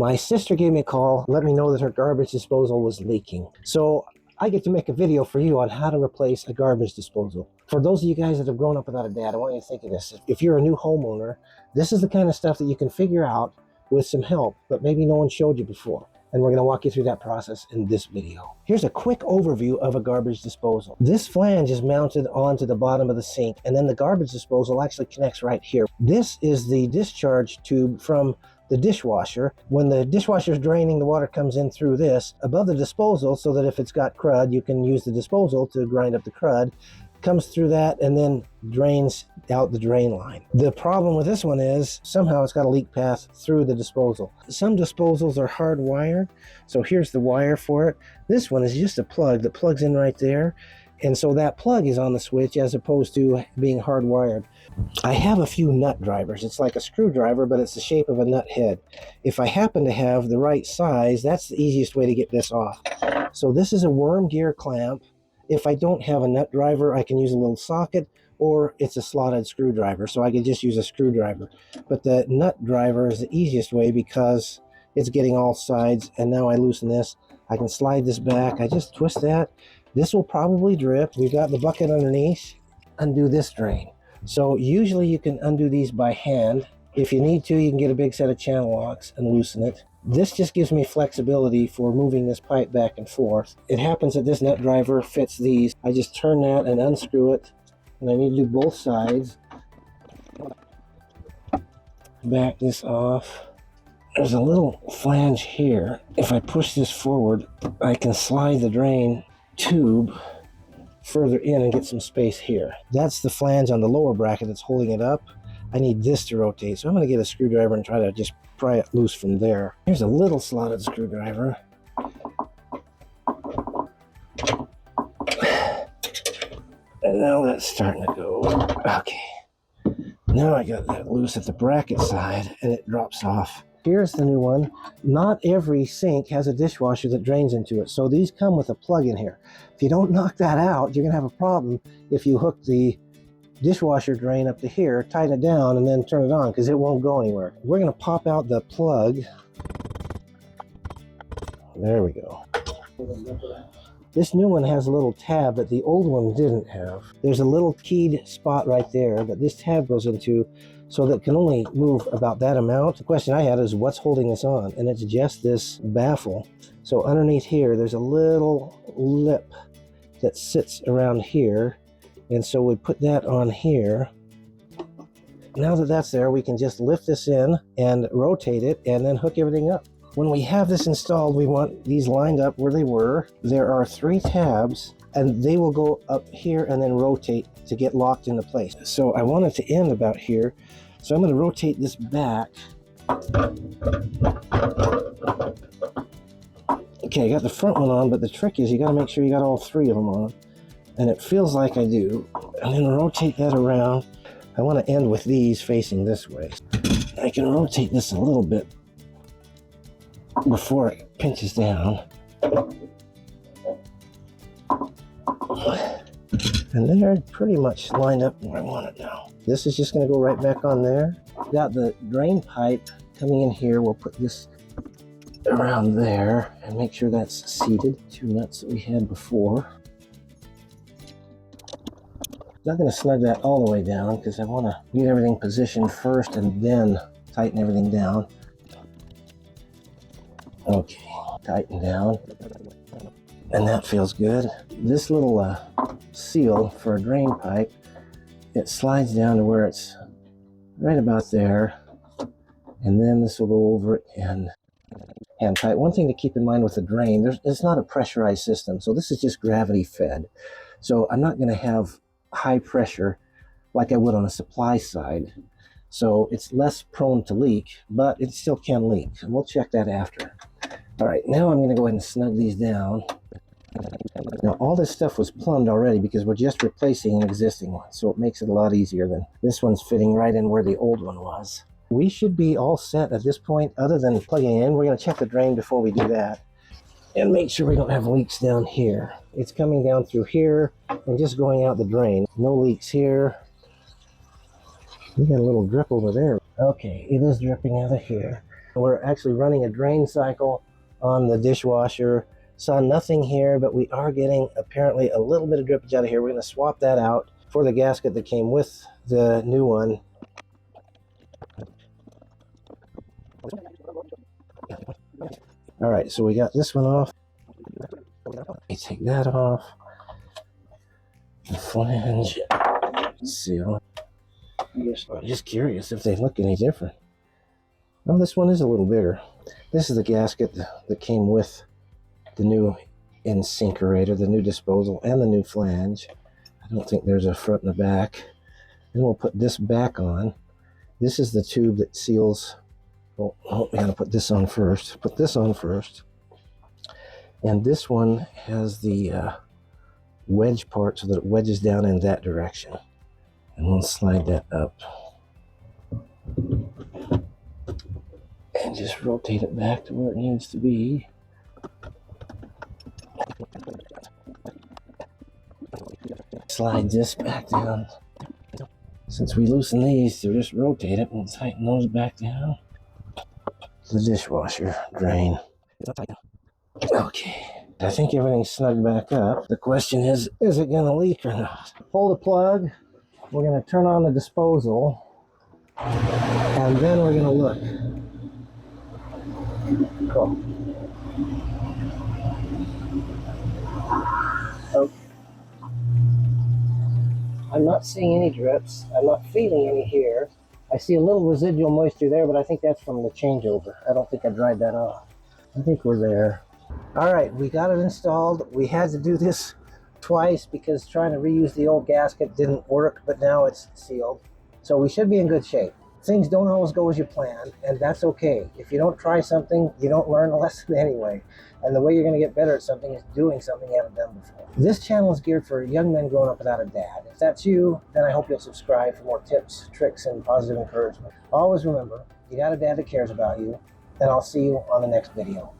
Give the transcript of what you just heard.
My sister gave me a call, let me know that her garbage disposal was leaking. So I get to make a video for you on how to replace a garbage disposal. For those of you guys that have grown up without a dad, I want you to think of this. If you're a new homeowner, this is the kind of stuff that you can figure out with some help, but maybe no one showed you before. And we're going to walk you through that process in this video. Here's a quick overview of a garbage disposal. This flange is mounted onto the bottom of the sink, and then the garbage disposal actually connects right here. This is the discharge tube from the dishwasher. When the dishwasher is draining, the water comes in through this above the disposal, so that if it's got crud, you can use the disposal to grind up the crud. Comes through that and then drains out the drain line. The problem with this one is somehow it's got a leak path through the disposal. Some disposals are hardwired, so here's the wire for it. This one is just a plug that plugs in right there, and so that plug is on the switch as opposed to being hardwired. I have a few nut drivers. It's like a screwdriver, but it's the shape of a nut head. If I happen to have the right size, that's the easiest way to get this off. So this is a worm gear clamp. If I don't have a nut driver, I can use a little socket, or it's a slotted screwdriver, so I can just use a screwdriver. But the nut driver is the easiest way because it's getting all sides, and now I loosen this. I can slide this back. I just twist that. This will probably drip. We've got the bucket underneath. Undo this drain. So usually you can undo these by hand. If you need to, you can get a big set of channel locks and loosen it. This just gives me flexibility for moving this pipe back and forth. It happens that this nut driver fits these. I just turn that and unscrew it, and I need to do both sides. Back this off. There's a little flange here. If I push this forward, I can slide the drain tube further in and get some space here. That's the flange on the lower bracket that's holding it up. I need this to rotate, so I'm going to get a screwdriver and try to just pry it loose from there. Here's a little slotted screwdriver. And now that's starting to go. Okay. Now I got that loose at the bracket side, and it drops off. Here's the new one. Not every sink has a dishwasher that drains into it, so these come with a plug in here. If you don't knock that out, you're going to have a problem if you hook the dishwasher drain up to here, tighten it down, and then turn it on, because it won't go anywhere. We're going to pop out the plug. There we go. This new one has a little tab that the old one didn't have. There's a little keyed spot right there that this tab goes into, so that it can only move about that amount. The question I had is, what's holding this on? And it's just this baffle. So underneath here, there's a little lip that sits around here. And so we put that on here. Now that that's there, we can just lift this in and rotate it and then hook everything up. When we have this installed, we want these lined up where they were. There are 3 tabs, and they will go up here and then rotate to get locked into place. So I want it to end about here. So I'm going to rotate this back. Okay, I got the front one on, but the trick is you got to make sure you got all 3 of them on. And it feels like I do. And then rotate that around. I want to end with these facing this way. I can rotate this a little bit before it pinches down. And they're pretty much lined up where I want it now. This is just going to go right back on there. Got the drain pipe coming in here. We'll put this around there and make sure that's seated. 2 nuts that we had before. Not going to snug that all the way down because I want to get everything positioned first and then tighten everything down. Okay, tighten down. And that feels good. This little seal for a drain pipe, it slides down to where it's right about there. And then this will go over it and hand tight. One thing to keep in mind with the drain, it's not a pressurized system. So this is just gravity fed. So I'm not going to have high pressure like I would on a supply side. So it's less prone to leak, but it still can leak. And we'll check that after. All right, now I'm going to go ahead and snug these down. Now all this stuff was plumbed already because we're just replacing an existing one. So it makes it a lot easier than this one's fitting right in where the old one was. We should be all set at this point other than plugging in. We're going to check the drain before we do that and make sure we don't have leaks down here. It's coming down through here and just going out the drain. No leaks here. We got a little drip over there. Okay, it is dripping out of here. We're actually running a drain cycle on the dishwasher. Saw nothing here, but we are getting apparently a little bit of drippage out of here. We're going to swap that out for the gasket that came with the new one. All right, so we got this one off. Let me take that off. The flange seal. I'm just curious if they look any different. Well, this one is a little bigger. This is the gasket that came with the new insinkerator, the new disposal, and the new flange. I don't think there's a front and a back. Then we'll put this back on. This is the tube that seals. Oh, we gotta put this on first. Put this on first. And this one has the wedge part so that it wedges down in that direction. And we'll slide that up. And just rotate it back to where it needs to be. Slide this back down. Since we loosen these, so just rotate it and tighten those back down. The dishwasher drain. Okay, I think everything's snug back up. The question is it gonna leak or not? Pull the plug. We're gonna turn on the disposal, and then we're gonna look. Cool. Okay. I'm not seeing any drips. I'm not feeling any here. I see a little residual moisture there, but I think that's from the changeover. I don't think I dried that off. I think we're there. All right, we got it installed. We had to do this twice because trying to reuse the old gasket didn't work, but now it's sealed. So we should be in good shape. Things don't always go as you plan, and that's okay. If you don't try something, you don't learn a lesson anyway. And the way you're going to get better at something is doing something you haven't done before. This channel is geared for young men growing up without a dad. If that's you, then I hope you'll subscribe for more tips, tricks, and positive encouragement. Always remember, you got a dad that cares about you, and I'll see you on the next video.